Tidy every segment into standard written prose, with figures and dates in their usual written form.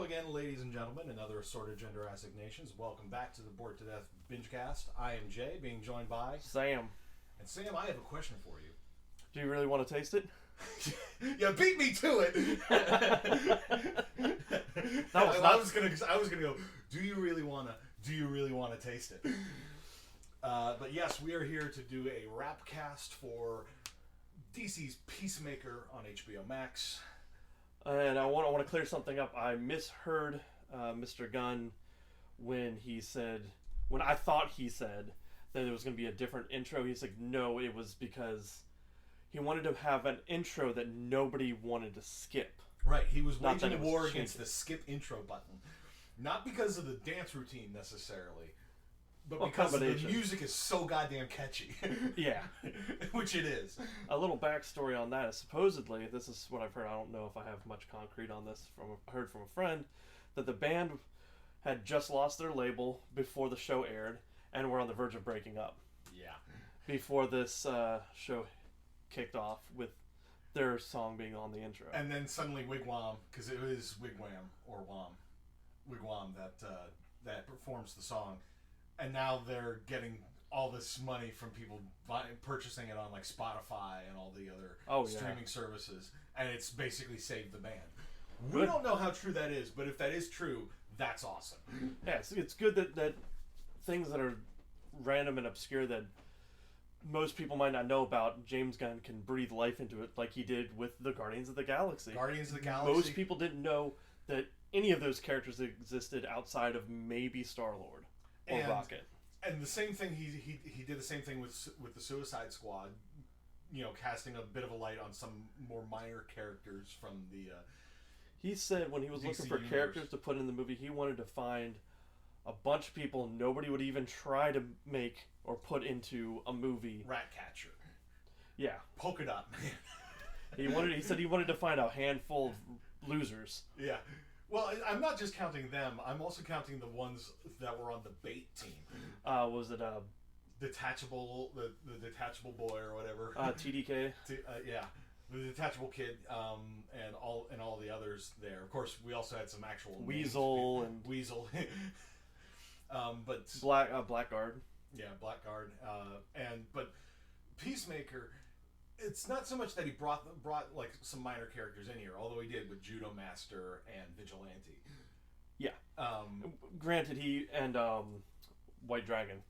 again, ladies and gentlemen, and other assorted gender assignations. Welcome back to the Bored to Death Bingecast. I am Jay, being joined by Sam. And Sam, I have a question for you. Do you really want to taste it? You beat me to it. I was gonna go. Do you really wanna taste it? But yes, we are here to do a Wrapcast for DC's Peacemaker on HBO Max. And I want to clear something up. I misheard Mr. Gunn when I thought he said that there was going to be a different intro. He's like, no, it was because he wanted to have an intro that nobody wanted to skip. Right, he was waging a war against the skip intro button. Not because of the dance routine necessarily, but because the music is so goddamn catchy. Yeah. Which it is. A little backstory on that is supposedly, this is what I've heard, I don't know if I have much concrete on this, heard from a friend, that the band had just lost their label before the show aired, and were on the verge of breaking up. Yeah. Before this show kicked off with their song being on the intro. And then suddenly Wigwam, because it was Wigwam, or Wigwam that performs the song. And now they're getting all this money from people purchasing it on like Spotify and all the other streaming services. And it's basically saved the band. We don't know how true that is, but if that is true, that's awesome. Yeah, it's good that things that are random and obscure that most people might not know about, James Gunn can breathe life into it like he did with the Guardians of the Galaxy. Most people didn't know that any of those characters existed outside of maybe Star-Lord. Or Rocket. And the same thing, he did the same thing with the Suicide Squad, casting a bit of a light on some more minor characters from the he said when he was looking for characters to put in the movie, he wanted to find a bunch of people nobody would even try to make or put into a movie. Ratcatcher. Yeah. Polka Dot Man. He said he wanted to find a handful of losers. Yeah. Well, I'm not just counting them. I'm also counting the ones that were on the bait team. Was it detachable, the detachable boy or whatever? TDK. Yeah, the detachable kid, and all the others there. Of course, we also had some actual Weasel names. Weasel. But Blackguard. Yeah, Blackguard. But Peacemaker. It's not so much that he brought like some minor characters in here, although he did with Judo Master and Vigilante. Yeah. Granted, he and White Dragon.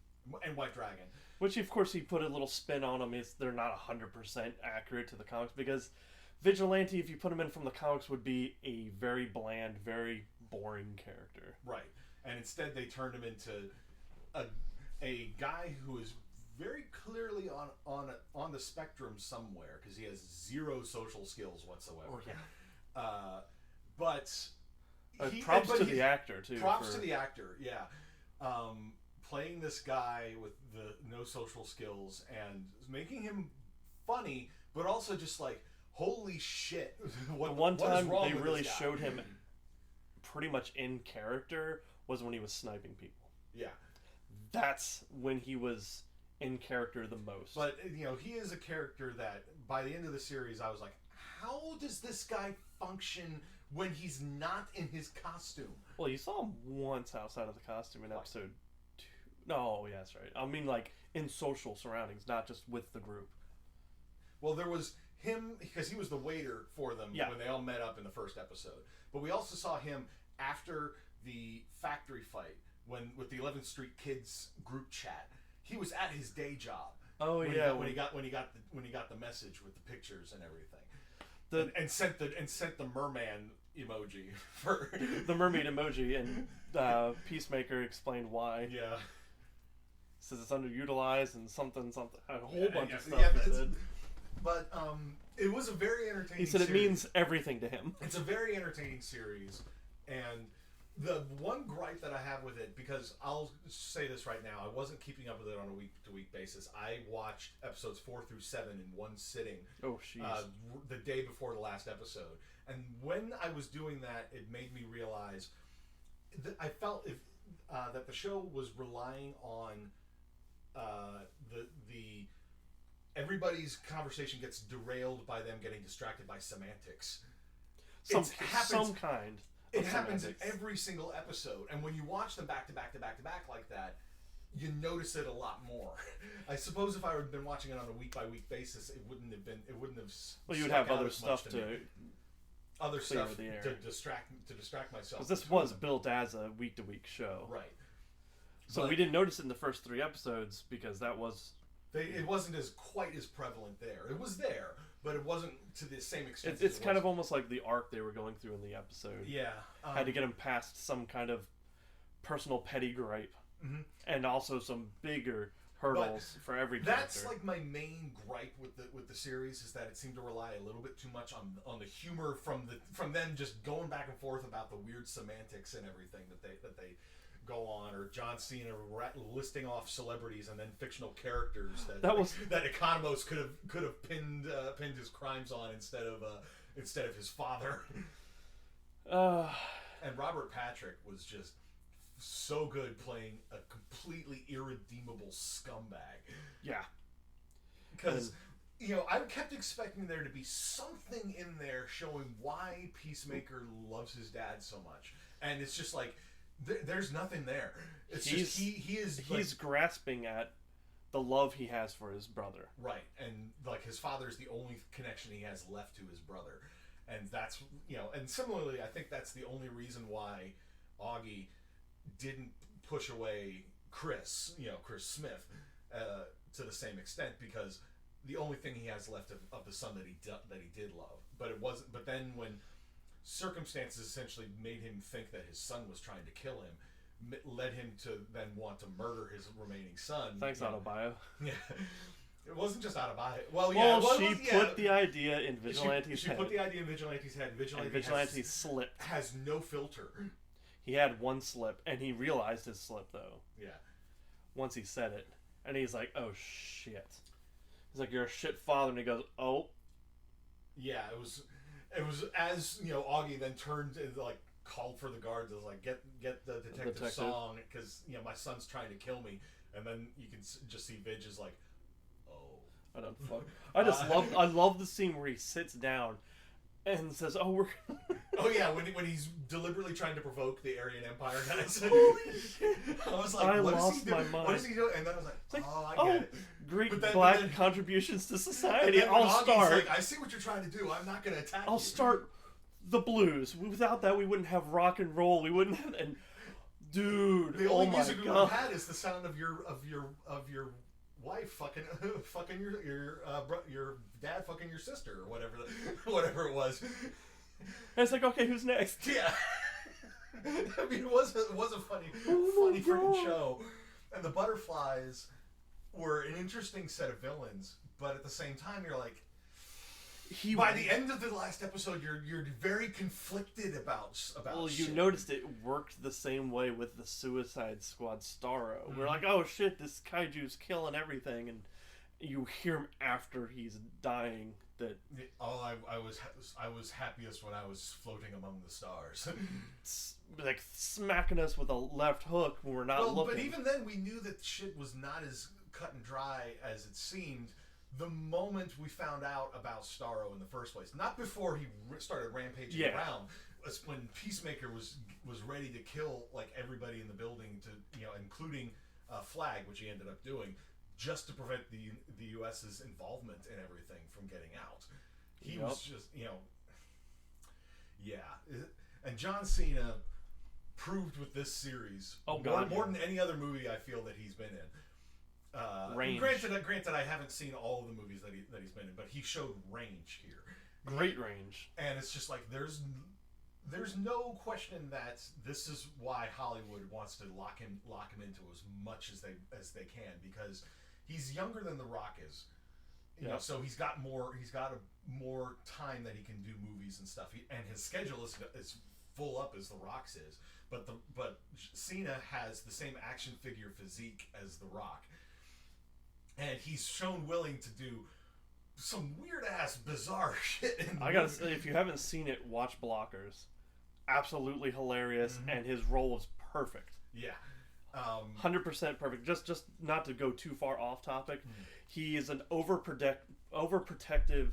And White Dragon. Which, of course, he put a little spin on them. They're not 100% accurate to the comics, because Vigilante, if you put him in from the comics, would be a very bland, very boring character. Right. And instead they turned him into a guy who is very clearly on the spectrum somewhere, because he has zero social skills whatsoever. Oh, yeah. But props to the actor too. Props to the actor, yeah. Playing this guy with the no social skills and making him funny, but also just like, holy shit! One time they really showed him pretty much in character was when he was sniping people. Yeah, that's when he was in character the most. But he is a character that by the end of the series I was like, how does this guy function when he's not in his costume? Well, you saw him once outside of the costume in episode 2. No, yeah, that's right. I mean, like in social surroundings, not just with the group. Well, there was him because he was the waiter for them when they all met up in the first episode. But we also saw him after the factory fight with the 11th Street Kids group chat. He was at his day job. Oh, when he got the message with the pictures and everything, and sent the merman emoji for the mermaid emoji, and Peacemaker explained why. Yeah, says it's underutilized and something a whole bunch of stuff. He said. But it was a very entertaining. He said it means everything to him. It's a very entertaining series, and the one gripe that I have with it, because I'll say this right now, I wasn't keeping up with it on a week-to-week basis. I watched episodes 4 through 7 in one sitting. Oh, jeez. The day before the last episode. And when I was doing that, it made me realize that I felt that the show was relying on the everybody's conversation gets derailed by them getting distracted by semantics. Some kind. It happens in every single episode, and when you watch them back to back to back to back like that, you notice it a lot more. I suppose if I had been watching it on a week by week basis, it wouldn't have been. It wouldn't have. Well, you would have other stuff to distract myself. Because this was built as a week to week show, right? So we didn't notice it in the first 3 episodes because that was. It wasn't quite as prevalent there. It was there, but it wasn't to the same extent. It's kind of almost like the arc they were going through in the episode. Yeah, had to get them past some kind of personal petty gripe, and also some bigger hurdles for every character. That's like my main gripe with the series is that it seemed to rely a little bit too much on the humor from them just going back and forth about the weird semantics and everything that they go on, or John Cena listing off celebrities and then fictional characters that Economos could have pinned his crimes on instead of his father. And Robert Patrick was just so good playing a completely irredeemable scumbag. Yeah, because I kept expecting there to be something in there showing why Peacemaker loves his dad so much, and it's just like. There's nothing there. He's grasping at the love he has for his brother. Right, and like his father is the only connection he has left to his brother, and that's and similarly, I think that's the only reason why Augie didn't push away Chris Smith, to the same extent, because the only thing he has left of the son that he did love, but it wasn't. But then when circumstances essentially made him think that his son was trying to kill him, led him to then want to murder his remaining son. Thanks, Autobio. Yeah. It wasn't just Autobio. Well, yeah. She put the idea in Vigilante's head. She put the idea in Vigilante's head. Vigilante slipped. Has no filter. He had one slip, and he realized his slip, though. Yeah. Once he said it. And he's like, oh, shit. He's like, you're a shit father. And he goes, oh. Yeah, it was as Augie then turned and called for the guards. It was like get the detective song because my son's trying to kill me, and then you can just see Vidge is like, oh, I don't fuck. I love the scene where he sits down and says, oh, we're oh yeah, when he's deliberately trying to provoke the Aryan Empire guys. Holy shit! I was like, I lost my mind. What is he doing? And then I was like, I get it. Great black contributions to society. I'll start. Like, I see what you're trying to do. I'm not going to attack you. I'll start the blues. Without that, we wouldn't have rock and roll. We wouldn't have. And dude, the only music we would have had is the sound of your wife fucking your dad fucking your sister or whatever it was. And it's like, okay, who's next? Yeah. I mean, it was a funny freaking show, and the butterflies were an interesting set of villains, but at the same time, you're like, by the end of the last episode, you're very conflicted about. Well, shit. You noticed it worked the same way with the Suicide Squad Starro. Mm-hmm. We're like, oh shit, this kaiju's killing everything, and you hear him after he's dying. That I was happiest when I was floating among the stars. Like smacking us with a left hook when we're not looking. But even then, we knew that shit was not as cut and dry as it seemed the moment we found out about Starro in the first place. Not before he started rampaging around. It's when Peacemaker was ready to kill everybody in the building, including Flag, which he ended up doing, just to prevent the U.S.'s involvement in everything from getting out. He was just, yeah. And John Cena proved with this series more than any other movie I feel that he's been in. Granted, I haven't seen all of the movies that he's been in, but he showed range here. Great range. And it's just like there's no question that this is why Hollywood wants to lock him into as much as they can, because he's younger than The Rock is. So he's got more time that he can do movies and stuff. And his schedule is full up as The Rock's is. But Cena has the same action figure physique as The Rock. And he's shown willing to do some weird ass bizarre shit. I gotta say, if you haven't seen it, watch Blockers. Absolutely hilarious, and his role was perfect. Yeah, 100% perfect. Just not to go too far off topic, he is an overprotective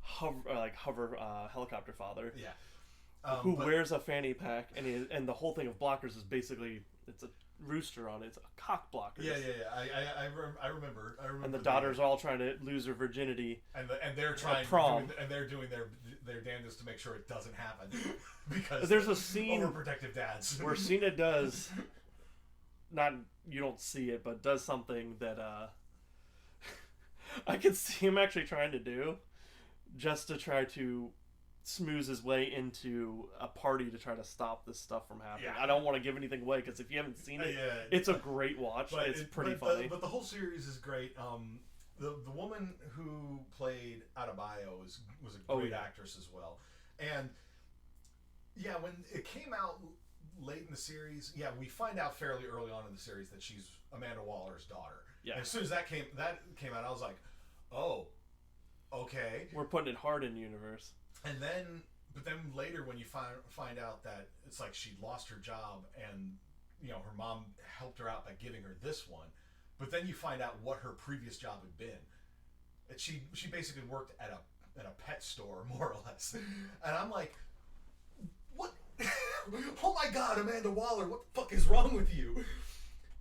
hover helicopter father. Yeah, who wears a fanny pack, and the whole thing of blockers is basically it's a rooster on it. It's a cock blocker. Yeah. I remember. And the daughters are all trying to lose her virginity. And they're trying prom. And they're doing their damnedest to make sure it doesn't happen because there's a scene overprotective dads where Cena does you don't see it, but does something that I could see him actually trying to do just to try to smooth his way into a party to try to stop this stuff from happening. Yeah. I don't want to give anything away because if you haven't seen it, it's a great watch. It's pretty funny. But the whole series is great. The woman who played Adebayo was a great actress as well. And yeah, when it came out late in the series, we find out fairly early on in the series that she's Amanda Waller's daughter. Yeah. And as soon as that came out, I was like, oh, okay. We're putting it hard in universe. And but then later when you find out that it's like she lost her job and her mom helped her out by giving her this one, but then you find out what her previous job had been. And she basically worked at a pet store, more or less. And I'm like, what? Oh my God, Amanda Waller, what the fuck is wrong with you?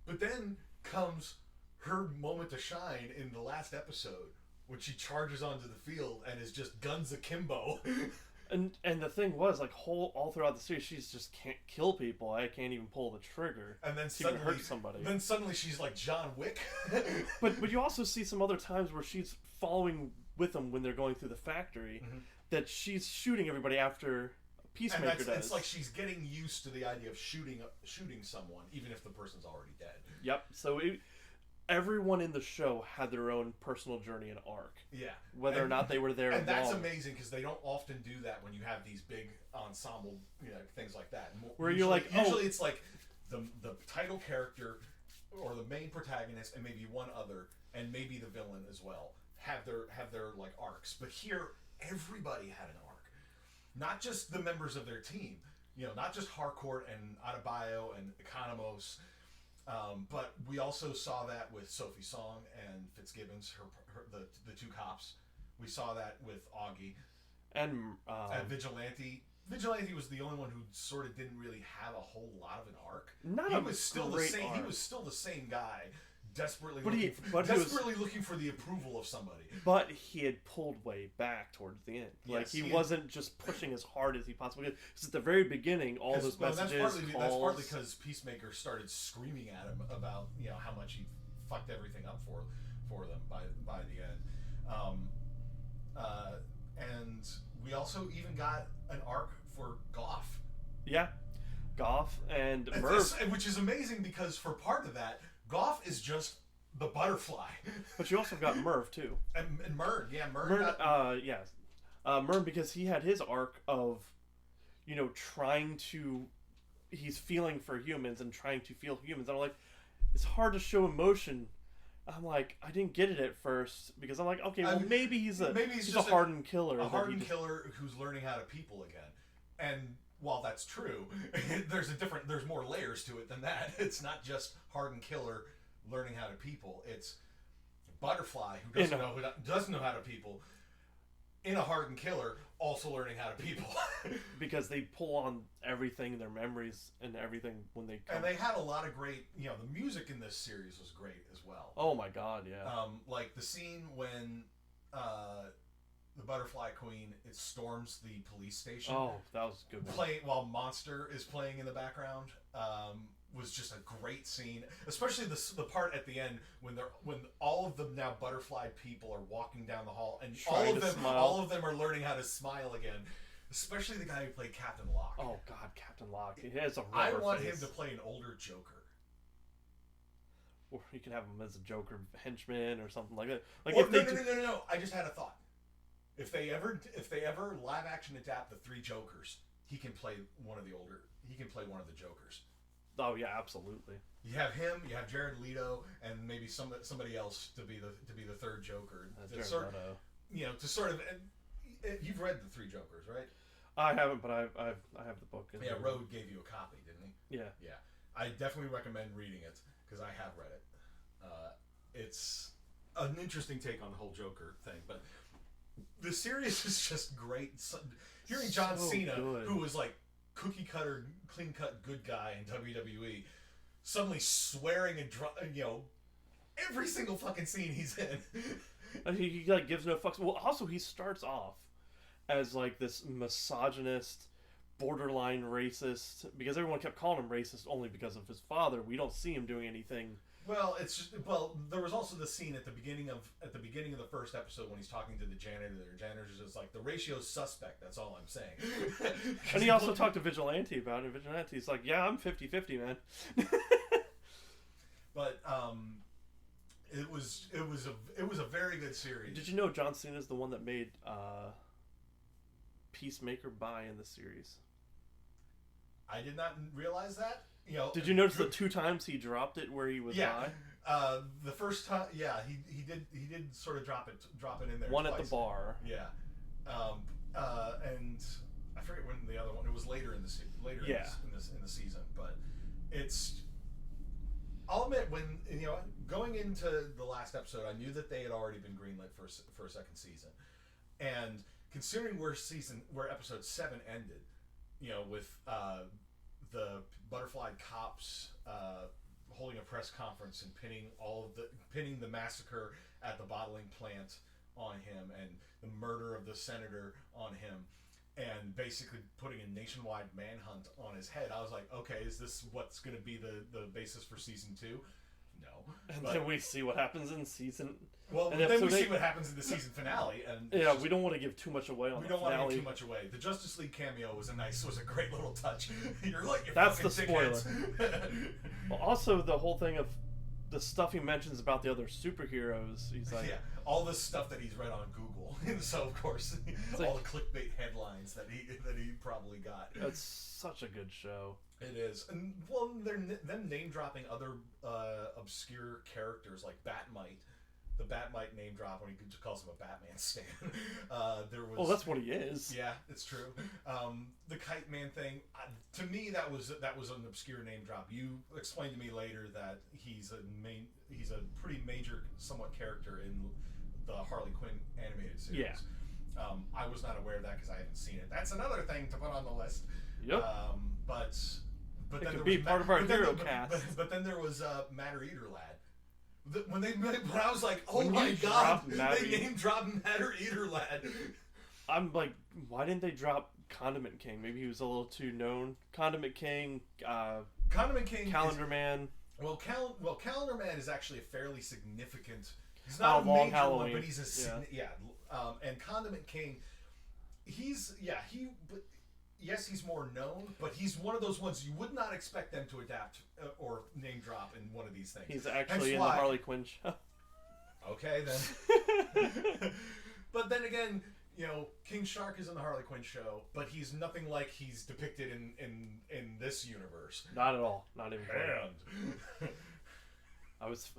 But then comes her moment to shine in the last episode when she charges onto the field and is just guns akimbo. And the thing was, like, all throughout the series, she's just can't kill people. I can't even pull the trigger. And then to even hurt somebody. Then suddenly she's like John Wick. but you also see some other times where she's following with them when they're going through the factory, that she's shooting everybody after Peacemaker does. It's like she's getting used to the idea of shooting someone, even if the person's already dead. Yep. So everyone in the show had their own personal journey and arc. Yeah. Whether or not they were there. And that's amazing because they don't often do that when you have these big ensemble, things like that. Where you're like, usually it's like the title character or the main protagonist and maybe one other and maybe the villain as well have their like arcs. But here everybody had an arc, not just the members of their team. Not just Harcourt and Adebayo and Economos. But we also saw that with Sophie Song and Fitzgibbons, the two cops. We saw that with Augie and Vigilante. Vigilante was the only one who sort of didn't really have a whole lot of an arc. He was still the same guy, desperately looking for the approval of somebody. But he had pulled way back towards the end. Like he wasn't just pushing as hard as he possibly could. Because at the very beginning, all those messages. That's partly because Peacemaker started screaming at him about how much he fucked everything up for them by the end. And we also even got an arc for Goff. Yeah, Goff and Merv, which is amazing because for part of that, Goff is just the butterfly. But you also got Merv too. And Mern, Mern. Mern, because he had his arc of, trying to, he's feeling for humans and trying to feel humans. I'm like, it's hard to show emotion. I'm like, I didn't get it at first because I'm like, okay, well maybe he's a hardened killer. A hardened killer who's learning how to people again. And while that's true, there's more layers to it than that. It's not just hardened killer learning how to people. It's butterfly who doesn't know how to people in a hardened killer also learning how to people. Because they pull on everything, their memories and everything when they come. And they had a lot of great, the music in this series was great as well. Oh my God, yeah. Like the scene when the Butterfly Queen storms the police station. Oh, that was a good one. While Monster is playing in the background. Was just a great scene, especially the part at the end when all of the now butterfly people are walking down the hall and all of them are learning how to smile again. Especially the guy who played Captain Locke. Oh God, Captain Locke! He has a I want face. him to play an older Joker. Or you can have him as a Joker henchman or something like that. Like no. I just had a thought. If they ever live action adapt the three Jokers, he can play one of the Jokers. Oh yeah, absolutely. You have him. You have Jared Leto, and maybe somebody else to be the third Joker. You've read the Three Jokers, right? I haven't, but I have the book. Yeah, Rode gave you a copy, didn't he? Yeah. Yeah, I definitely recommend reading it because I have read it. It's an interesting take on the whole Joker thing, but the series is just great. Hearing John Cena, who was like cookie cutter, clean cut good guy in WWE, suddenly swearing and every single fucking scene he's in. He like gives no fucks. Well, also he starts off as like this misogynist, borderline racist, because everyone kept calling him racist only because of his father. We don't see him doing anything. Well, there was also the scene at the beginning of the first episode when he's talking to the janitor. The janitor's just like, the ratio's suspect. That's all I'm saying. And he also talked to Vigilante about it. Vigilante's like, yeah, I'm 50-50, man. But it was a very good series. Did you know John Cena is the one that made Peacemaker buy in the series? I did not realize that. Did you notice the 2 times he dropped it where he was yeah. by? The first time, yeah, he did sort of drop it in there. One twice. At the bar. Yeah. And I forget when the other one. It was later in the in the season, but it's. I'll admit, when going into the last episode, I knew that they had already been greenlit for a second season, and considering where episode 7 ended, with the butterflied cops holding a press conference and pinning the massacre at the bottling plant on him, and the murder of the senator on him, and basically putting a nationwide manhunt on his head. I was like, okay, is this what's going to be the basis for season 2? No. And then we see what happens in season. Well, then we see what happens in the season finale, and yeah, we don't want to give too much away on the finale. We don't want to give too much away. The Justice League cameo was a great little touch. You're like, that's the spoiler. Well, also the whole thing of the stuff he mentions about the other superheroes. He's like, yeah, all the stuff that he's read on Google. So of course, all the clickbait headlines that he probably got. That's such a good show. It is, and well, them name dropping other obscure characters like Batmite. The Batmite name drop when he calls him a Batman stan. There was. Oh, that's what he is. Yeah, it's true. The Kite Man thing. To me, that was an obscure name drop. You explained to me later that he's a pretty major, somewhat character in the Harley Quinn animated series. Yeah. I was not aware of that because I haven't seen it. That's another thing to put on the list. Yep. But it then could be part of our hero cast. But then there was Matter Eater Lad. When I was like, oh my god, they name dropped Matter Eater Lad. I'm like, why didn't they drop Condiment King? Maybe he was a little too known. Condiment King, Calendar Man. Well, Calendar Man is actually a fairly significant. He's not a Long major Halloween. one, but he's and Condiment King, yes, he's more known, but he's one of those ones you would not expect them to adapt or name drop in one of these things. He's actually in the Harley Quinn show. Okay, then. But then again, King Shark is in the Harley Quinn show, but he's nothing like he's depicted in this universe. Not at all. Not even close.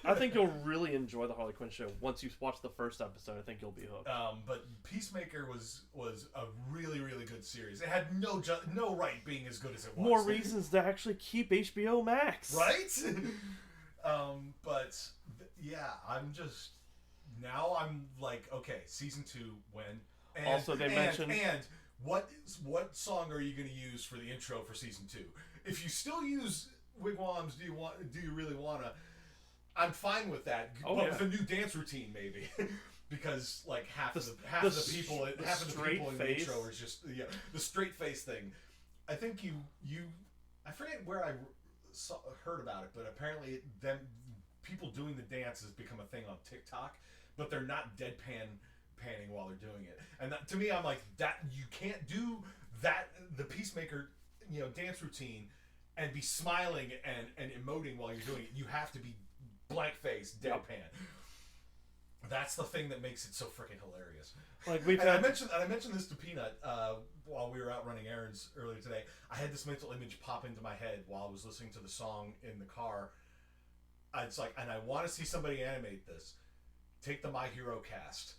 I think you'll really enjoy the Harley Quinn show once you watch the first episode. I think you'll be hooked. But Peacemaker was a really, really good series. It had no right being as good as it was. More reasons to actually keep HBO Max, right? I'm like, okay, season 2 when? And, also, they mentioned what song are you going to use for the intro for season 2? If you still use Wigwams, do you really want to? I'm fine with that, with a new dance routine maybe, because like half of the people in the intro are just the straight face thing. I think I forget where I heard about it, but apparently people doing the dance has become a thing on TikTok, but they're not panning while they're doing it. And that, to me, I'm like, that you can't do that the Peacemaker dance routine and be smiling and emoting while you're doing it. You have to be blank face, deadpan. That's the thing that makes it so freaking hilarious. Like I mentioned this to Peanut while we were out running errands earlier today. I had this mental image pop into my head while I was listening to the song in the car. It's like, and I want to see somebody animate this. Take the My Hero cast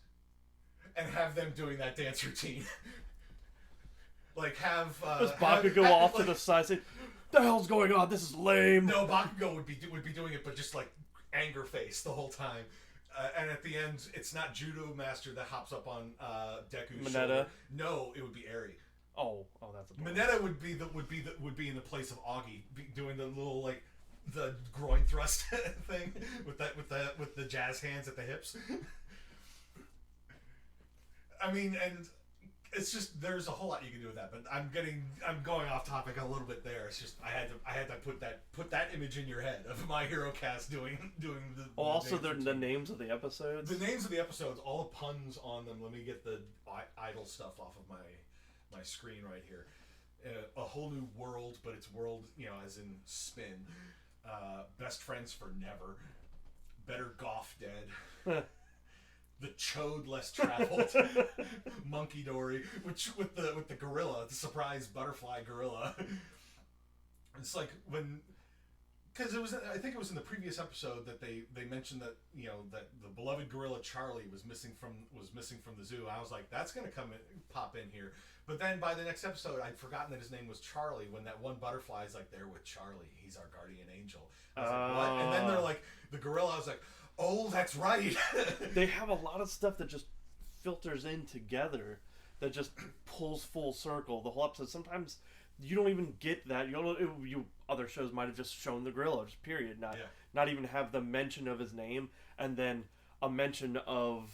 and have them doing that dance routine. Like have does Bakugo off to the side say, "The hell's going on? This is lame." No, Bakugo would be doing it, but just like anger face the whole time. And at the end, it's not Judo Master that hops up on Deku's Mineta. shoulder. No, it would be Eri. Oh, that's a Mineta would be in the place of Augie, doing the little like the groin thrust thing with the jazz hands at the hips. I mean, and it's just there's a whole lot you can do with that, but I'm going off topic a little bit there. It's just I had to put that image in your head of My Hero Cast doing the. Oh, also the names of the episodes. The names of the episodes, all the puns on them. Let me get the idle stuff off of my screen right here. A whole new world, but it's world, as in spin. Best friends for never. Better Goff dead. The Chode less traveled. Monkey Dory, which with the gorilla, the surprise butterfly gorilla. It's like because I think it was in the previous episode that they mentioned that that the beloved gorilla Charlie was missing from the zoo. I was like, that's gonna pop in here. But then by the next episode, I'd forgotten that his name was Charlie. When that one butterfly is like, there with Charlie, he's our guardian angel. I was like, what? And then they're like, the gorilla. I was like, oh, that's right. They have a lot of stuff that just filters in together, that just pulls full circle the whole episode. Sometimes you don't even get that. Other shows might have just shown the gorilla, just period. Not even have the mention of his name, and then a mention of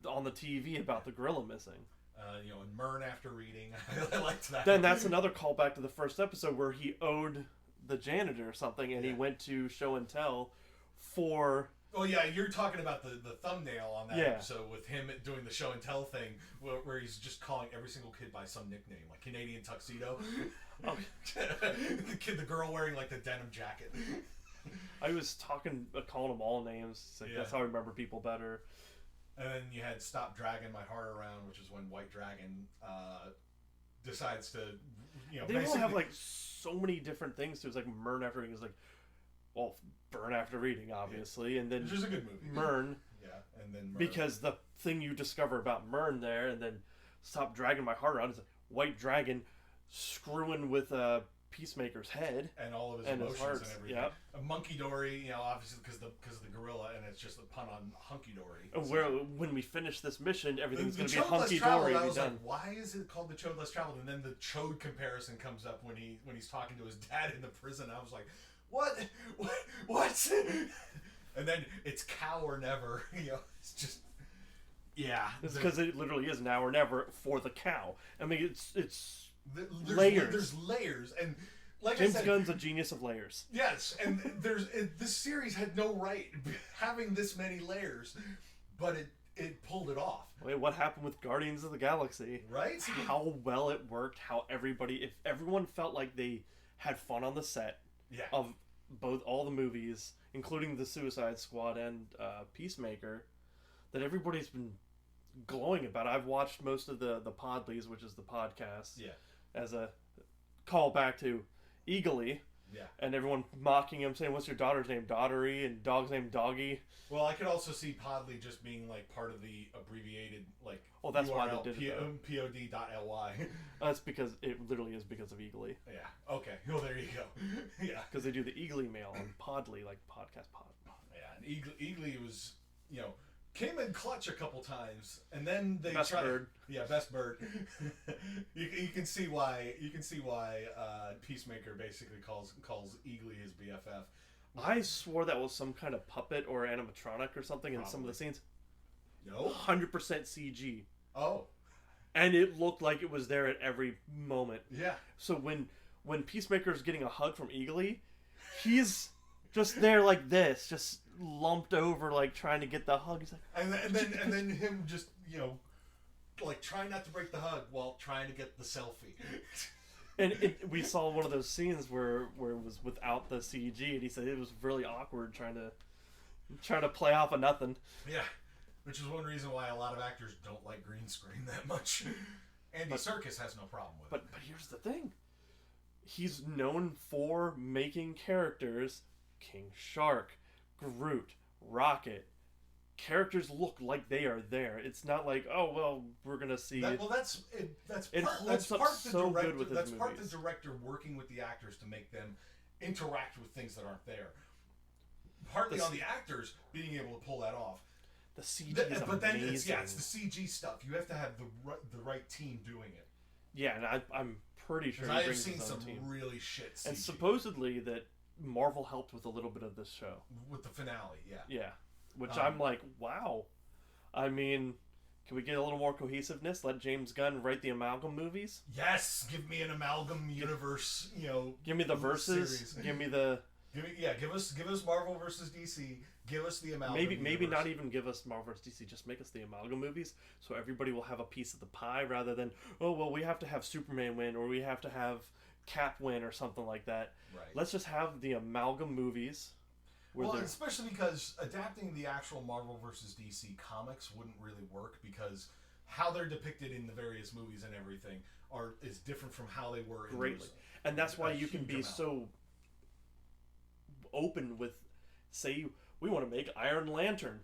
on the TV about the gorilla missing. And Mern after reading. I liked that. Then that's another callback to the first episode where he owed the janitor or something, and he went to show and tell for... Oh yeah, you're talking about the thumbnail on that episode with him doing the show and tell thing where he's just calling every single kid by some nickname, like Canadian Tuxedo. Oh. the girl wearing like the denim jacket. I was calling them all names. That's how I remember people better. And then you had Stop Dragging My Heart Around, which is when White Dragon decides to, they all have like so many different things too. It's like Mern after reading is like, well, Burn after reading, obviously, and then which is a good movie. Mern. Yeah, and then Mern. Because the thing you discover about Mern there, and then Stop Dragging My Heart Around is a White Dragon screwing with Peacemaker's head and all of his emotions and everything. Yep. A Monkey Dory, obviously because of the gorilla, and it's just a pun on hunky dory. Where when we finish this mission, everything's going to be hunky dory. I was like, why is it called the Chode Less Traveled? And then the Chode comparison comes up when he's talking to his dad in the prison. I was like, what? And then it's cow or never. It's just. Yeah, it's because it literally is now or never for the cow. I mean, it's layers. There's layers, and like James I said, Gunn's a genius of layers. Yes, and this series had no right having this many layers, but it pulled it off. Wait, what happened with Guardians of the Galaxy? Right? How well it worked. How if everyone felt like they had fun on the set. Yeah. Of all the movies, including the Suicide Squad and Peacemaker, that everybody's been glowing about. I've watched most of the Podleys, which is the podcast, as a callback to Eagly, and everyone mocking him, saying, "What's your daughter's name? Daughtery, and dog's name Doggy." Well, I could also see Podly just being like part of the abbreviated like. Oh, that's URL, why they did it. pod.ly. That's because it literally is because of Eagly. Yeah. Okay. Well, there you go. Yeah. Because they do the Eagly mail on Podly, like podcast pod. Yeah, and Eagly was came in clutch a couple times, and then they best bird. Yeah, best bird. you can see why Peacemaker basically calls Eagly his BFF. I swore that was some kind of puppet or animatronic or something in some of the scenes. No, 100% CG. Oh, and it looked like it was there at every moment. Yeah. So when Peacemaker's getting a hug from Eagly, he's just there like this, just lumped over, like trying to get the hug. He's like, and then him just like trying not to break the hug while trying to get the selfie. And we saw one of those scenes where it was without the CG, and he said it was really awkward trying to play off of nothing. Yeah, which is one reason why a lot of actors don't like green screen that much. Andy Serkis has no problem with it. But here's the thing. He's known for making characters, King Shark, Groot, Rocket. Characters look like they are there. It's not like, oh well, we're gonna see. That's part the director working with the actors to make them interact with things that aren't there. partly on the actors being able to pull that off. The CG is but then amazing. it's the CG stuff. You have to have the right team doing it. Yeah, and I'm pretty sure I have seen some really shit CG. And supposedly that Marvel helped with a little bit of this show. With the finale, yeah. Yeah, which I'm like, wow. I mean, can we get a little more cohesiveness? Let James Gunn write the amalgam movies? Yes, give me an amalgam universe, Give me the verses. Series. Give us Marvel versus DC. Give us the amalgam. Maybe not even give us Marvel vs. DC. Just make us the amalgam movies, so everybody will have a piece of the pie, rather than we have to have Superman win or we have to have Cap win or something like that. Right. Let's just have the amalgam movies. Well, especially because adapting the actual Marvel vs. DC comics wouldn't really work, because how they're depicted in the various movies and everything is different from how they were. Greatly, and that's why you can be so open with, say, we want to make Iron Lantern.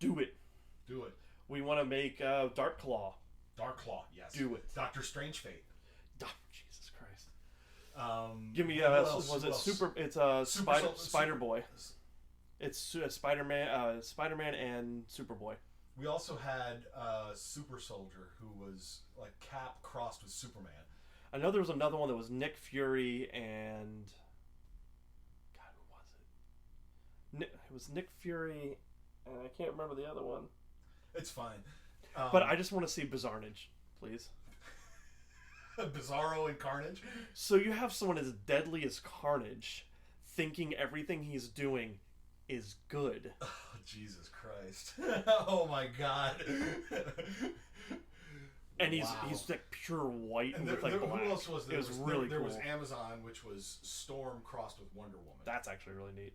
Do it. We want to make Dark Claw. Yes. Do it. Doctor Strange Fate. Jesus Christ. Give me Spider Boy. It's Spider-Man and Superboy. We also had Super Soldier, who was like Cap crossed with Superman. I know there was another one that was Nick Fury and it was Nick Fury, and I can't remember the other one. It's fine. But I just want to see Bizarnage, please. Bizarro and Carnage? So you have someone as deadly as Carnage thinking everything he's doing is good. Oh, Jesus Christ. Oh my God. And he's like pure white and with like black. Who else was there? It was really there cool. was Amazon, which was Storm crossed with Wonder Woman. That's actually really neat.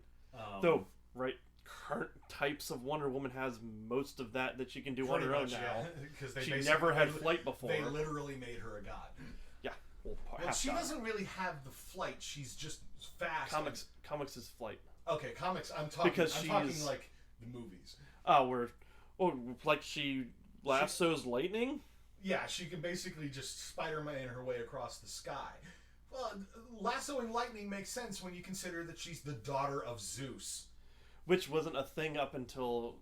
Though, right, current types of Wonder Woman has most of that she can do on her own now. Yeah. She never had flight before. They literally made her a god. Yeah. Well, she doesn't really have the flight. She's just fast. Comics is flight. Okay, comics. I'm talking like the movies. Like she lassos lightning? Yeah, she can basically just Spider-Man her way across the sky. Well, lassoing lightning makes sense when you consider that she's the daughter of Zeus. Which wasn't a thing up until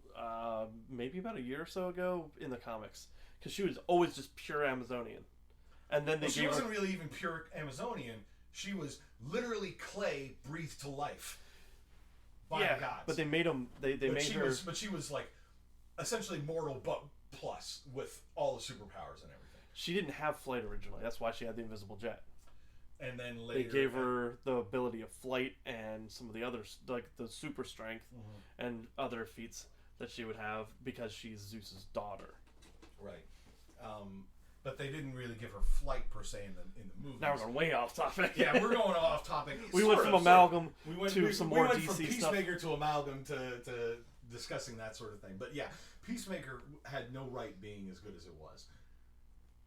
maybe about a year or so ago in the comics. Because she was always just pure Amazonian. And then she wasn't really even pure Amazonian. She was literally clay breathed to life by the gods. But they made them. But she was like essentially mortal, but plus with all the superpowers and everything. She didn't have flight originally. That's why she had the invisible jet. And then later, they gave her the ability of flight and some of the others, like the super strength and other feats that she would have because she's Zeus's daughter. Right. But they didn't really give her flight per se in the movie. Now we're going way off topic. Yeah, we're going off topic. We went from amalgam to some more DC stuff. We went from Peacemaker to amalgam to discussing that sort of thing. But yeah, Peacemaker had no right being as good as it was.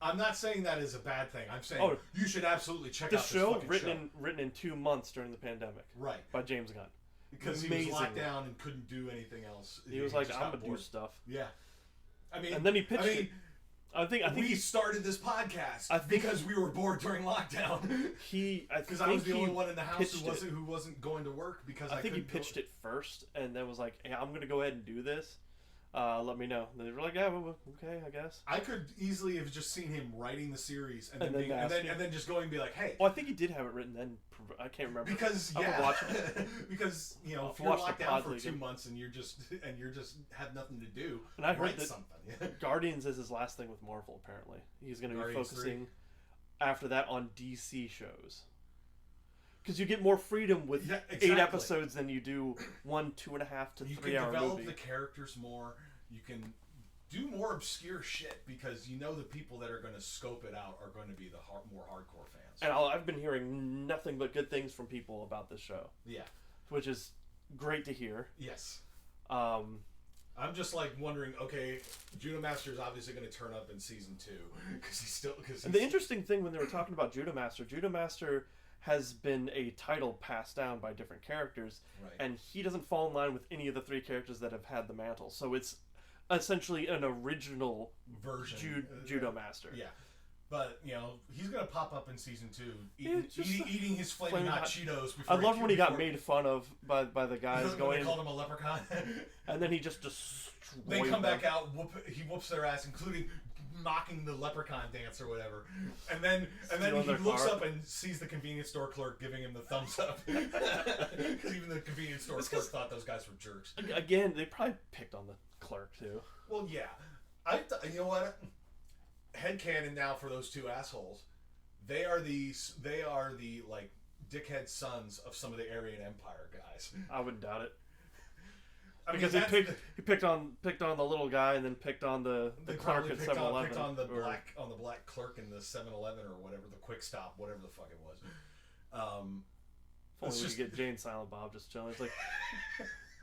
I'm not saying that is a bad thing. I'm saying you should absolutely check out this fucking show. Written in 2 months during the pandemic. Right. By James Gunn. Because he was locked down and couldn't do anything else. He was like, I'm going to do stuff. Yeah. I mean... And then he pitched it. I think we started this podcast because we were bored during lockdown. Because I was the only one in the house who wasn't going to work because I think he pitched it first and then was like, hey, I'm going to go ahead and do this. Let me know. And they were like, yeah, okay, I guess. I could easily have just seen him writing the series and then just going and be like, hey. Well, I think he did have it written then. I can't remember. Because because if you're locked down for 2 months and you're just have nothing to do, and I heard that something. Guardians is his last thing with Marvel. Apparently, he's going to be focusing after that on DC shows. Because you get more freedom with 8 episodes than you do 1 2.5 to 3 hour movie. You can develop the characters more. You can do more obscure shit because you know the people that are going to scope it out are going to be the more hardcore fans. And I've been hearing nothing but good things from people about this show. Yeah. Which is great to hear. Yes. I'm just like wondering, okay, Judo Master is obviously going to turn up in season 2 because And the interesting thing when they were talking about Judo Master has been a title passed down by different characters, and he doesn't fall in line with any of the 3 characters that have had the mantle. So it's essentially an original version Judo Master. Yeah, but he's gonna pop up in season 2, eating his flaming flaming hot hot Cheetos. I loved when he got made fun of by the guys They going, called him a leprechaun. and then he just They come back out, he whoops their ass, including mocking the leprechaun dance or whatever. And then he looks up and sees the convenience store clerk giving him the thumbs up. Because even the convenience store clerk thought those guys were jerks. Again, they probably picked on the clerk too. Well, yeah. You know what? Headcanon now for those two assholes. They are the like dickhead sons of some of the Aryan Empire guys. I wouldn't doubt it. Because he picked on the little guy and then picked on the clerk at 7-Eleven. Picked on the black clerk in the 7-Eleven or whatever, the Quick Stop, whatever the fuck it was. Only we could get Jane Silent Bob just chilling. It's like,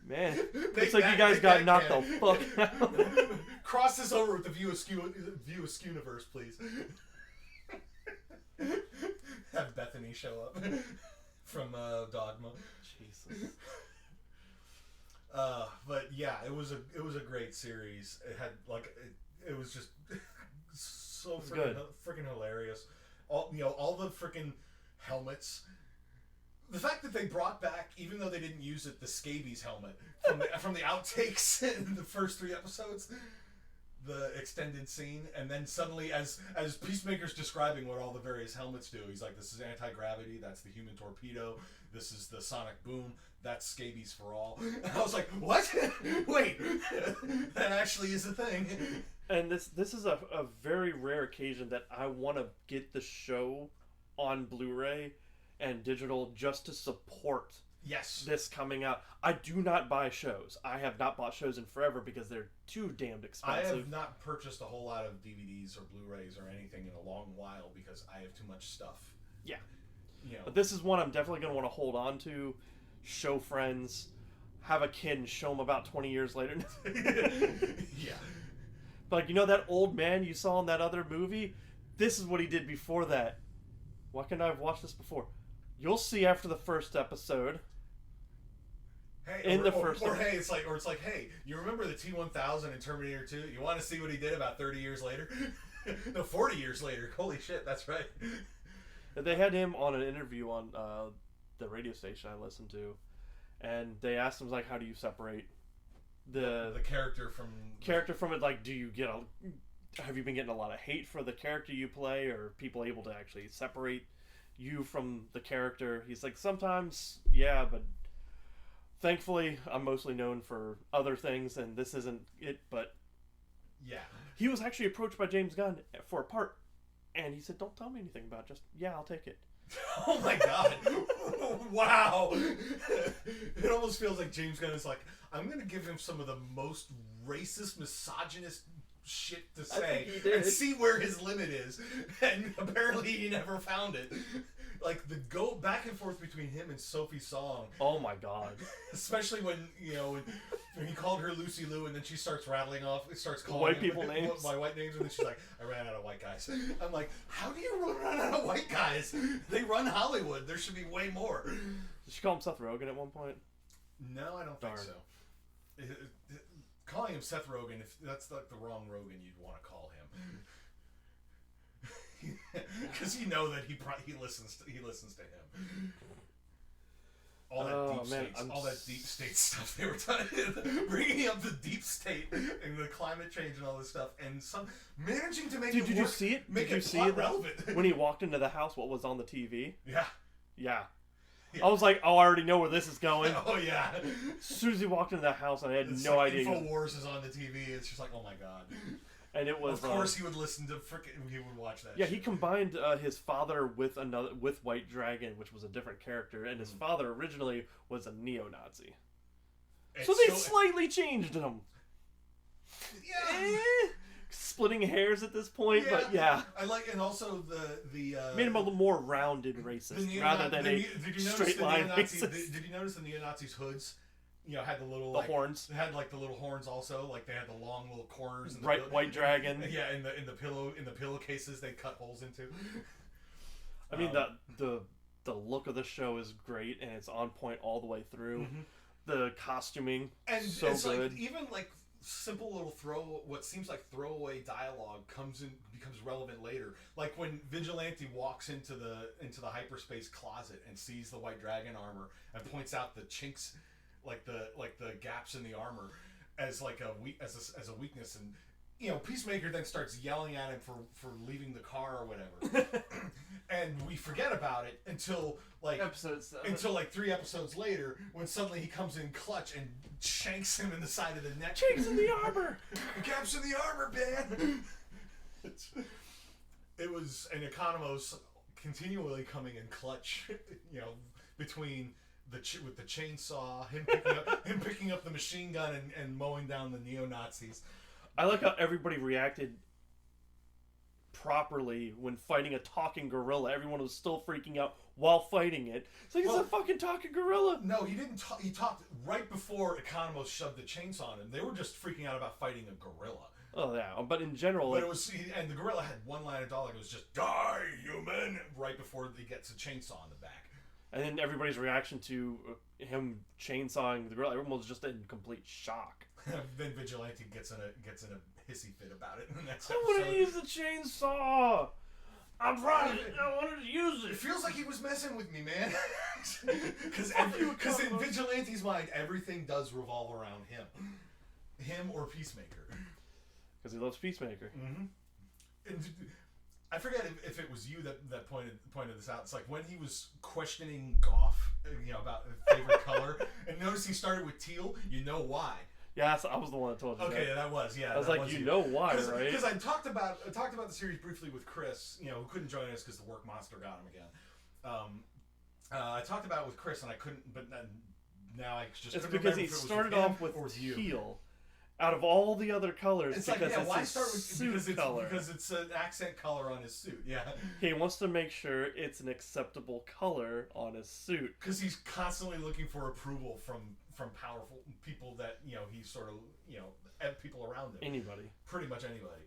man, looks like you guys got knocked the fuck out. Cross this over with the View Askewniverse, please. Have Bethany show up from Dogma. Jesus. But yeah, it was a great series. It had it was just so freaking hilarious. All the freaking helmets. The fact that they brought back, even though they didn't use it, the scabies helmet from the outtakes in the first 3 episodes, the extended scene, and then suddenly, as Peacemaker's describing what all the various helmets do, he's like, "This is anti-gravity. That's the human torpedo. This is the sonic boom. That's scabies for all." And I was like, "What? Wait, that actually is a thing." And this is a very rare occasion that I want to get the show on Blu-ray and digital just to support this coming out. I do not buy shows. I have not bought shows in forever because they're too damned expensive. I have not purchased a whole lot of DVDs or Blu-rays or anything in a long while because I have too much stuff. Yeah. You know. But this is one I'm definitely going to want to hold on to, show friends, have a kid and show them about 20 years later. Yeah. Like, that old man you saw in that other movie? This is what he did before that. Why couldn't I have watched this before? You'll see after the first episode. Hey, it's like, hey, you remember the T-1000 in Terminator 2? You want to see what he did about 30 years later? No, 40 years later. Holy shit, that's right. They had him on an interview on the radio station I listened to, and they asked him, like, how do you separate the character from it? Like, do you get have you been getting a lot of hate for the character you play, or people able to actually separate you from the character? He's like, sometimes, yeah, but thankfully I'm mostly known for other things, and this isn't it. But yeah, he was actually approached by James Gunn for a part, and he said, don't tell me anything about it, just, yeah, I'll take it. Oh my god. Wow. It almost feels like James Gunn is like, I'm going to give him some of the most racist, misogynist shit to say and see where his limit is. And apparently he never found it. Like, the go back and forth between him and Sophie Song. Oh my god. Especially when he called her Lucy Liu, and then she starts rattling off, starts calling white people names. My white names, and then she's like, I ran out of white guys. I'm like, how do you run out of white guys? They run Hollywood. There should be way more. Did she call him Seth Rogen at one point? No, I don't think so. Calling him Seth Rogen, if that's like the wrong Rogen you'd want to call him. Because you know that he listens to him. All that deep state stuff they were bringing up the deep state and the climate change and all this stuff, and managing to make it work. Did you see it? Make it plot relevant. When he walked into the house, what was on the TV? Yeah. I was like, oh, I already know where this is going. Oh yeah. As soon as he walked into the house, I had no idea. InfoWars is on the TV. It's just like, oh my god. And it was. Of course, he would listen to he would watch that. Yeah, shit. He combined his father with White Dragon, which was a different character, and his father originally was a neo-Nazi. So they slightly changed him. Yeah. Splitting hairs at this point, but yeah. I like, and also the made him a little more rounded racist rather than a straight line racist. Did you notice the neo-Nazis' hoods? Had the little horns. They had like the little horns also. Like they had the long little corners. In the White Dragon. Yeah, in the pillowcases they cut holes into. I mean the look of the show is great, and it's on point all the way through. Mm-hmm. The costuming and so it's good. Like, even like simple little what seems like throwaway dialogue becomes relevant later. Like when Vigilante walks into the hyperspace closet and sees the white dragon armor and points out the chinks, like the gaps in the armor, as like as a weakness, and Peacemaker then starts yelling at him for leaving the car or whatever, and we forget about it until like 3 episodes later, when suddenly he comes in clutch and shanks him in the side of the neck. Chinks in the armor. Gaps in the armor, man. It was an Economos continually coming in clutch, between with the chainsaw, him picking up the machine gun and mowing down the neo-Nazis. I like how everybody reacted properly when fighting a talking gorilla. Everyone was still freaking out while fighting it. It's like, it's a fucking talking gorilla. No, he didn't talk. He talked right before Economos shoved the chainsaw on him. They were just freaking out about fighting a gorilla. Oh, yeah. But in general... But it was... And the gorilla had one line of dialogue. It was just, "Die, human!" right before he gets a chainsaw on the back. And then everybody's reaction to him chainsawing the gorilla, everyone was just in complete shock. Then Vigilante gets in a hissy fit about it in the next episode. I want to use the chainsaw! I wanted to use it! It feels like he was messing with me, man. Because in Vigilante's mind, everything does revolve around him. Him or Peacemaker. Because he loves Peacemaker. Mm-hmm. And I forget if it was you that pointed this out. It's like when he was questioning Goff, about favorite color, and notice he started with teal. You know why? Yeah, I was the one that told you. Okay, that was. Yeah, I was like, you know why, right? Because I talked about the series briefly with Chris, who couldn't join us because the work monster got him again. I talked about it with Chris, and I couldn't. But then now I just. It's because he started off with teal. Out of all the other colors, it's because like, it's why his start with suit color? Because it's an accent color on his suit. Yeah. He wants to make sure it's an acceptable color on his suit. Because he's constantly looking for approval from powerful people that he's sort of people around him. Anybody. Pretty much anybody.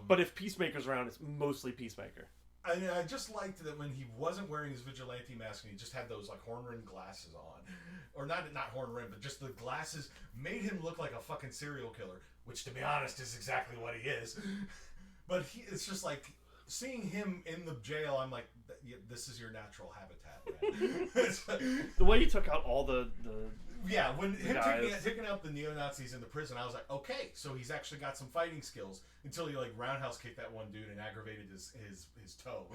But if Peacemaker's around, it's mostly Peacemaker. I just liked that when he wasn't wearing his vigilante mask and he just had those like horn-rimmed glasses on, or not horn-rimmed, but just the glasses made him look like a fucking serial killer, which to be honest is exactly what he is. But it's just like seeing him in the jail. I'm like, this is your natural habitat, man. The way he took out all the when him taking out the neo-Nazis in the prison, I was like, okay, so he's actually got some fighting skills. Until he like roundhouse kicked that one dude and aggravated his toe.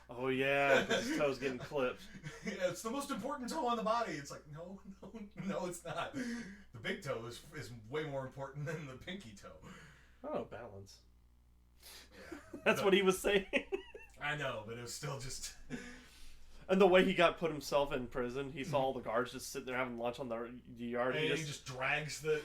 Oh yeah, his toe's getting clipped. Yeah, it's the most important toe on the body. It's like no, it's not. The big toe is way more important than the pinky toe. Oh, balance. Yeah, that's what he was saying. I know, but it was still just. And the way he got put himself in prison, he saw all the guards just sitting there having lunch on the yard. And he just drags the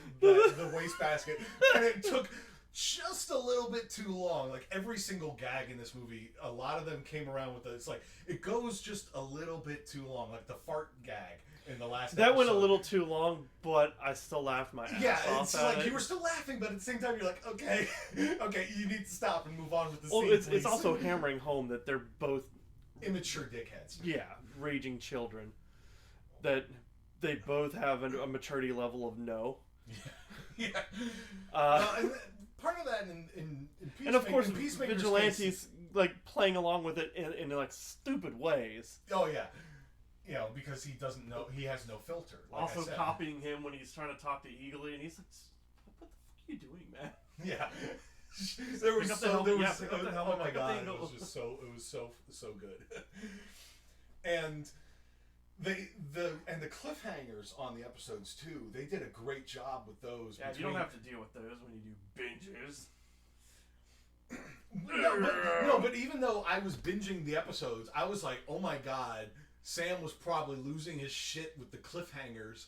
wastebasket, and it took just a little bit too long. Like every single gag in this movie, a lot of them came around with it's like it goes just a little bit too long. Like the fart gag in the last episode. Went a little too long, but I still laughed my ass off. Yeah, it's like you were still laughing, but at the same time you're like, okay, you need to stop and move on with the scene. It's also hammering home that they're both immature dickheads. Yeah, raging children. That they both have a maturity level of no. Yeah. And part of that in Peacemaker, and of course, Vigilante's like playing along with it in like stupid ways. Oh yeah, because he doesn't know, he has no filter. Like also copying him when he's trying to talk to Eagly, and he's like, "What the fuck are you doing, man?" Yeah. Oh my god, it was just so good. And the cliffhangers on the episodes too, they did a great job with those. Yeah, you don't have to deal with those when you do binges. But even though I was binging the episodes, I was like, oh my god, Sam was probably losing his shit with the cliffhangers.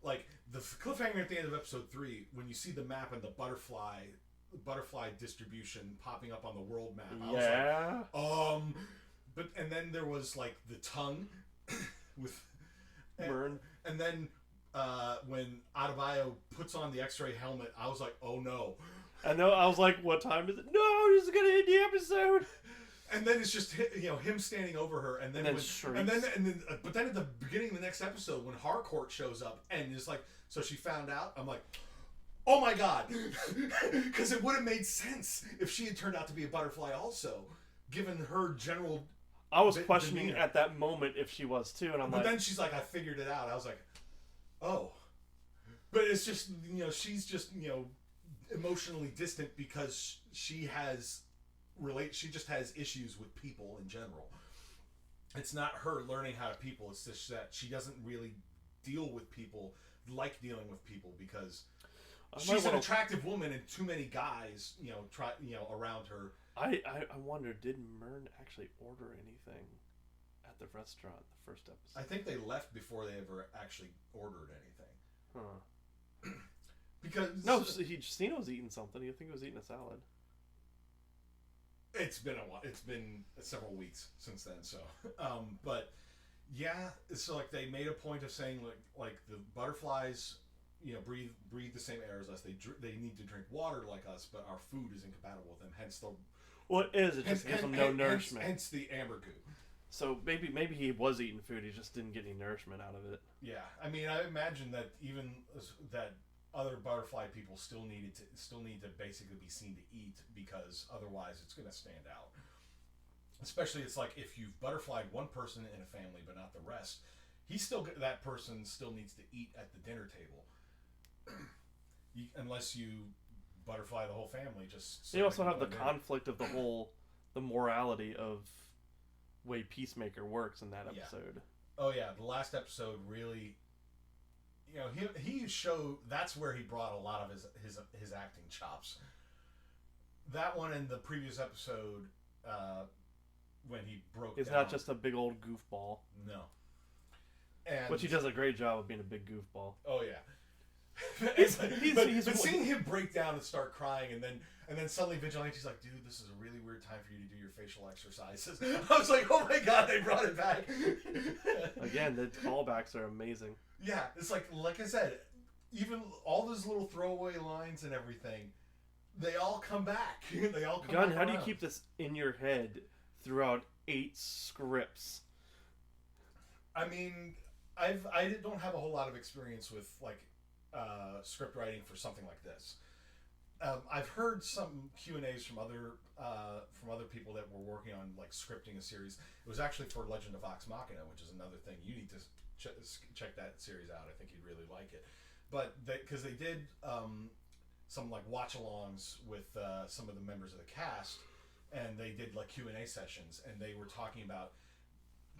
Like the cliffhanger at the end of episode 3, when you see the map and the butterfly distribution popping up on the world map. I was like, but and then there was like the tongue with burn, and then when Adebayo puts on the X-ray helmet, I was like, oh no. I know. I was like, what time is it? No, this is gonna end the episode. And then it's just him standing over her, and then but then at the beginning of the next episode, when Harcourt shows up and is like, so she found out. I'm like, oh my god, because it would have made sense if she had turned out to be a butterfly also, given her general. I was questioning demeanor. At that moment if she was too, and but then she's like, I figured it out. I was like, oh, but it's just she's just emotionally distant because she just has issues with people in general. It's not her learning how to people. It's just that she doesn't really deal with people, like dealing with people, because she's an attractive woman and too many guys, around her. I wonder, did Myrn actually order anything at the restaurant the first episode? I think they left before they ever actually ordered anything. Huh. Because Cena was eating something. You think he was eating a salad? It's been a while. It's been several weeks since then. So, but yeah, so like they made a point of saying like the butterflies, breathe the same air as us. They need to drink water like us, but our food is incompatible with them. Hence the. Well, it is. It just gives them no nourishment. Hence the amber goo. So maybe he was eating food. He just didn't get any nourishment out of it. Yeah, I mean, I imagine that even that other butterfly people still need to basically be seen to eat, because otherwise it's going to stand out. Especially, it's like if you've butterflied one person in a family but not the rest, that person still needs to eat at the dinner table. Unless you butterfly the whole family, just. They also have the conflict of the morality of way Peacemaker works in that episode. Yeah. Oh yeah, the last episode really. He showed, that's where he brought a lot of his acting chops. That one in the previous episode, when he broke. He's down. Not just a big old goofball. No. Which he does a great job of being a big goofball. Oh yeah. But seeing him break down and start crying, and then suddenly Vigilante's like, dude, this is a really weird time for you to do your facial exercises. I was like, oh my god, they brought it back. Again, the callbacks are amazing. Yeah, it's like I said, even all those little throwaway lines and everything, they all come back. They all come Gunn, back how around. do you keep this in your head throughout 8 scripts? I mean, I don't have a whole lot of experience with script writing for something like this. I've heard some Q&As from other people that were working on scripting a series. It was actually for Legend of Vox Machina, which is another thing. You need to check that series out. I think you'd really like it. But because they did some watch-alongs with some of the members of the cast, and they did Q&A sessions, and they were talking about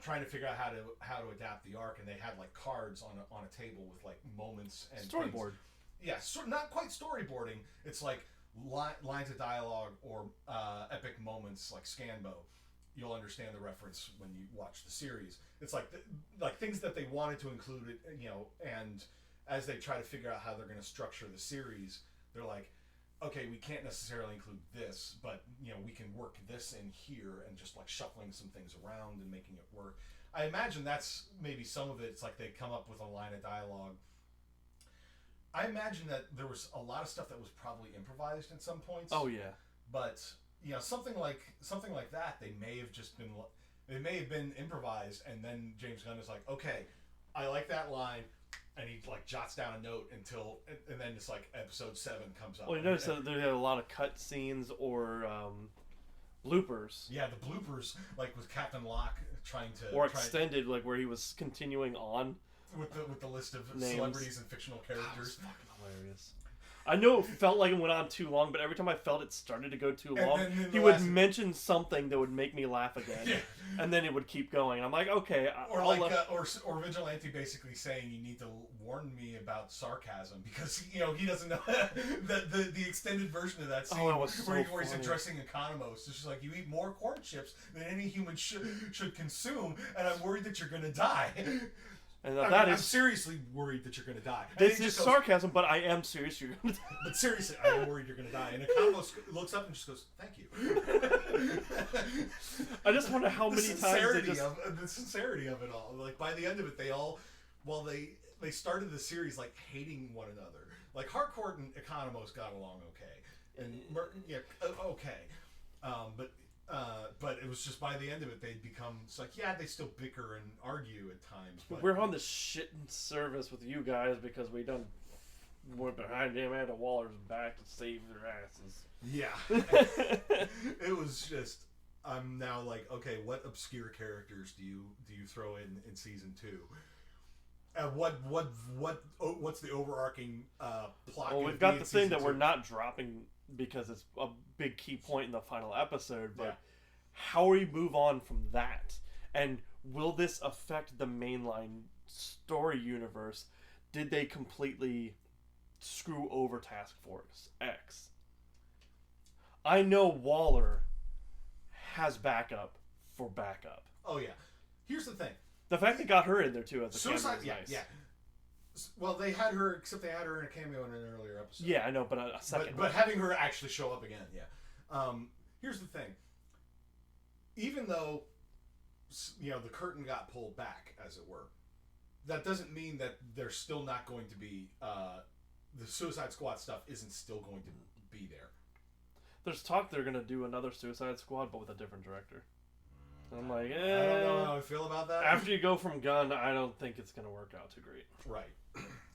trying to figure out how to adapt the arc, and they had cards on a table with moments and storyboard. Yeah, not quite storyboarding. It's lines of dialogue or epic moments like Scanbo. You'll understand the reference when you watch the series. It's like things that they wanted to include, and as they try to figure out how they're going to structure the series, they're like, okay, we can't necessarily include this, but we can work this in here, and just shuffling some things around and making it work. I imagine that's maybe some of it. It's like they come up with a line of dialogue. I imagine that there was a lot of stuff that was probably improvised at some points. Oh yeah, but something like that, they may have been improvised, and then James Gunn is like, okay, I like that line. And he jots down a note and then it's episode 7 comes up. Well, you notice that there are a lot of cut scenes or bloopers. Yeah, the bloopers, with Captain Locke extended, where he was continuing on with the list of names. Celebrities and fictional characters. God, fucking hilarious. I know it felt like it went on too long, but every time I felt it started to go too long, he would mention something that would make me laugh again, yeah. And then it would keep going. I'm like, okay, or Vigilante basically saying, you need to warn me about sarcasm, because he doesn't know the extended version of that scene where he's addressing Economos. It's just you eat more corn chips than any human should consume, and I'm worried that you're gonna die. And I'm seriously worried that you're going to die. This is sarcasm, but I am serious you're going to die. But seriously, I am worried you're going to die. And Economos looks up and just goes, thank you. I just wonder how many times the sincerity of it all. By the end of it, they started the series hating one another. Harcourt and Economos got along okay. And Merton, yeah, okay. But it was just by the end of it, they'd become. It's they still bicker and argue at times. But we're on the shit service with you guys because we done went behind him and Waller's back to save their asses. Yeah. It was just, I'm now like, okay, what obscure characters do you throw in season 2? What's the overarching plot? Well, we've got the thing that we're not dropping because it's a big key point in the final episode, but how we move on from that, and will this affect the mainline story universe? Did they completely screw over Task Force X? I know Waller has backup for backup. Oh yeah. Here's the thing. The fact they got her in there too as a cameo is nice. Yeah. Well, they had her in a cameo in an earlier episode. Yeah, I know, but a second. But having her actually show up again, yeah. Here's the thing. Even though, the curtain got pulled back, as it were, that doesn't mean that there's still not going to be the Suicide Squad stuff isn't still going to be there. There's talk they're gonna do another Suicide Squad, but with a different director. I'm like, I don't know how I feel about that. After you go from Gunn, I don't think it's gonna work out too great. Right.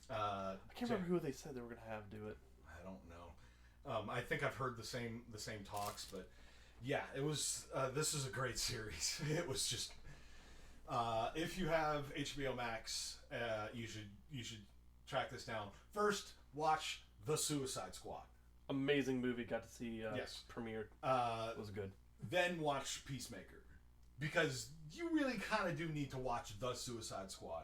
I can't remember who they said they were gonna have do it. I don't know. I think I've heard the same talks, but yeah, it was. This is a great series. It was just. If you have HBO Max, you should track this down. First, watch The Suicide Squad. Amazing movie. Got to see premiered. It was good. Then watch Peacemaker, because you really kind of do need to watch The Suicide Squad.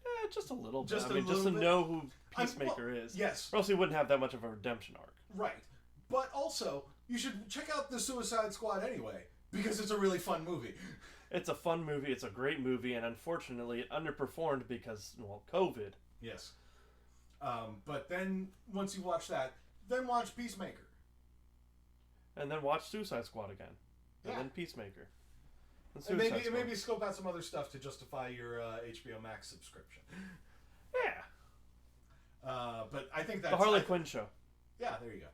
Yeah, just a little bit. Just to know who Peacemaker is. Yes. Or else he wouldn't have that much of a redemption arc. Right. But also, you should check out The Suicide Squad anyway, because it's a really fun movie. It's a fun movie. It's a great movie, and unfortunately, it underperformed because, COVID. Yes. But then, once you watch that, then watch Peacemaker. And then watch Suicide Squad again. And then Peacemaker. And maybe scope out some other stuff to justify your HBO Max subscription. Yeah. But I think that's... The Harley Quinn show. Yeah, there you go.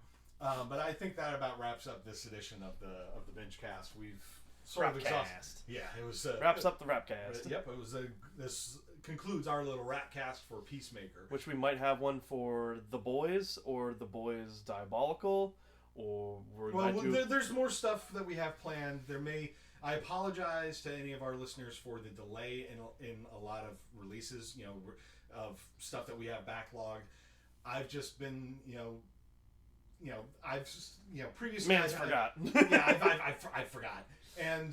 But I think that about wraps up this edition of the Bingecast. We've sort of exhausted. Yeah, it was... wraps up the Wrapcast. Yep, it was this concludes our little Wrapcast for Peacemaker. Which we might have one for The Boys, or The Boys Diabolical, or... There's more stuff that we have planned. I apologize to any of our listeners for the delay in a lot of releases, of stuff that we have backlogged. I've just been, previously... Man's forgot. I forgot. And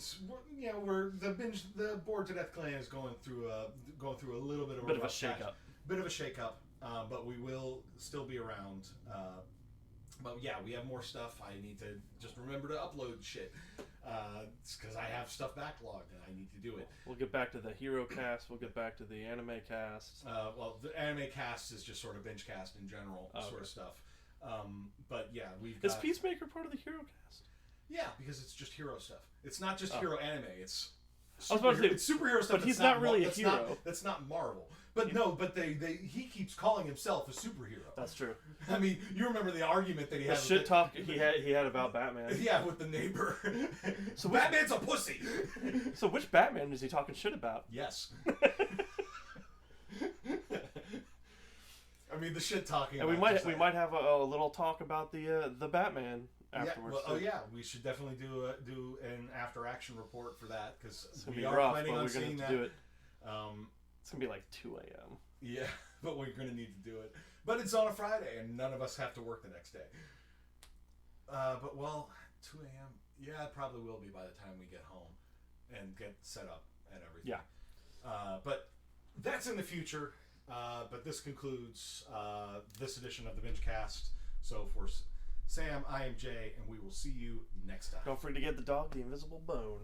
the Bored to Death clan is going through a little bit of a shakeup. Bit of a shakeup, but we will still be around. But yeah, we have more stuff. I need to just remember to upload shit. It's because I have stuff backlogged and I need to do it. We'll get back to the Hero Cast. We'll get back to the Anime Cast. Well, the Anime Cast is just sort of Bingecast in general sort of stuff. But yeah, Is Peacemaker part of the Hero Cast? Yeah, because it's just hero stuff. It's not just hero anime. It's superhero stuff. But he's not really a hero. That's not Marvel. But he keeps calling himself a superhero. That's true. I mean, you remember the argument that he had. The shit talk he had about Batman. Yeah, with the neighbor. So Batman's a pussy. So which Batman is he talking shit about? Yes. I mean, the shit talking. And we might have a little talk about the Batman afterwards. We should definitely do an after action report for that, because we are rough, planning on seeing that. Do it. It's gonna be like 2 a.m. Yeah, but we're gonna need to do it. But it's on a Friday, and none of us have to work the next day. 2 a.m. Yeah, it probably will be by the time we get home and get set up and everything. Yeah. But that's in the future. But this concludes this edition of the Bingecast. So for Sam, I am Jay, and we will see you next time. Don't forget to get the dog the invisible bone.